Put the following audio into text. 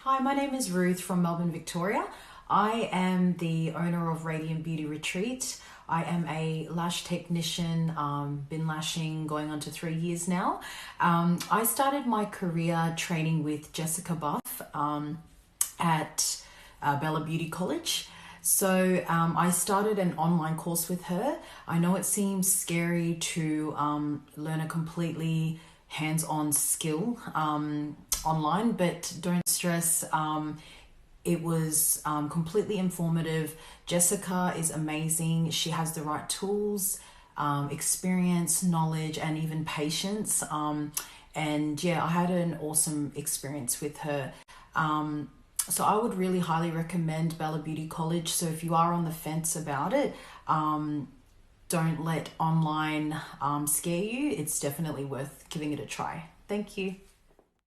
Hi, my name is Ruth from Melbourne, Victoria. I am the owner of Radiant Beauty Retreat. I am a lash technician, been lashing going on to 3 years now. I started my career training with Jessica Buff at Bela Beauty College. So I started an online course with her. I know it seems scary to learn a completely hands-on skill online, but don't stress. It was completely informative. Jessica is amazing. She has the right tools, experience, knowledge, and even patience. And yeah, I had an awesome experience with her. So I would really highly recommend Bela Beauty College. So if you are on the fence about it, don't let online scare you. It's definitely worth giving it a try. Thank you.